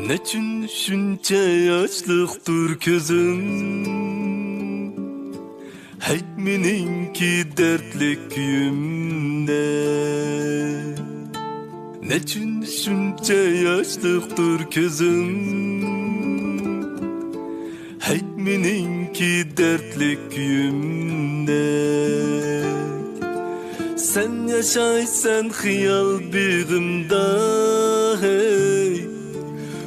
Nechun shuncha yoshliqdir ko'zim? Hey meningki dardli kuyimda. Nechun shuncha yoshliqdir ko'zim? Hey meningki dardli kuyimda. Sen yaşaysan xiyal begimda, hey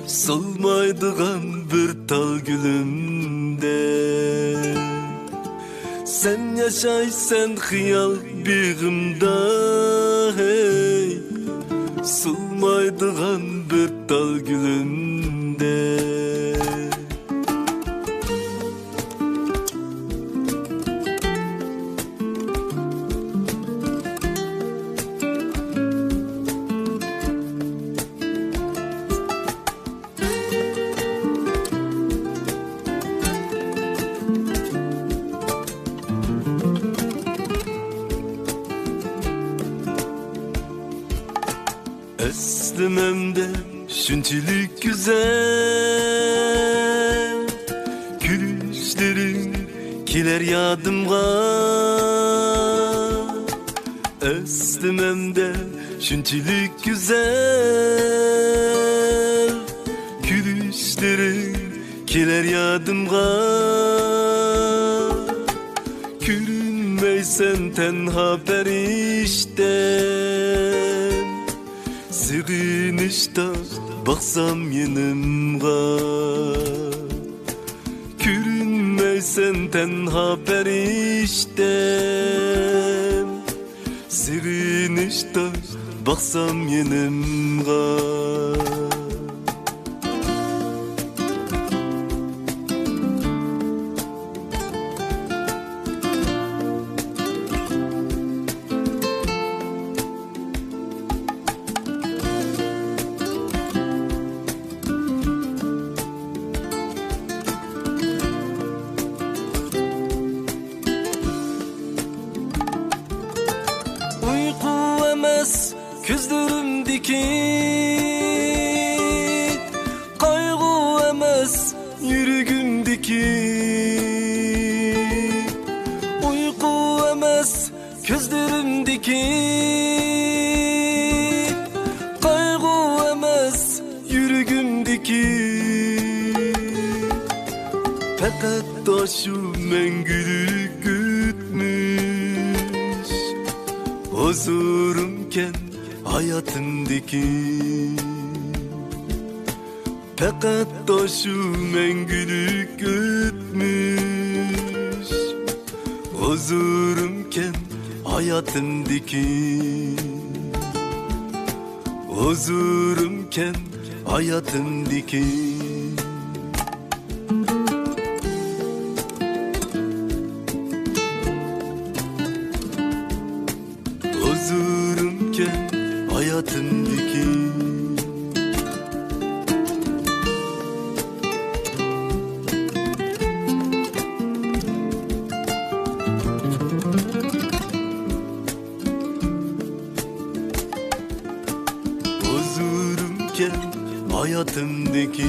solmaydigan bir tal gülümde. Sen yaşaysan xiyal begimda, hey solmaydigan bir tal gülümde. Eslememde şunçilik güzel, gülüşlerin kiler yadımga. Eslememde şunçilik güzel, gülüşlerin kiler yadımga. Görünmeysen tenha perişten, Sığınışta baksam yanımga. Görünmeysen tenha perişten, Sığınışta baksam yanımga. Gözlerimdeki kaygı emez, yüreğimdeki uyku emez, gözlerimdeki kaygı emez, yüreğimdeki fakat da şu mengülük gütmüş huzurumken hayatımdaki. Fakat da şu mengülük gütmüş huzurumken hayatımdaki. Huzurumken hayatımdaki. Huzurumken hayatımdaki. Huzurumken hayatımdaki.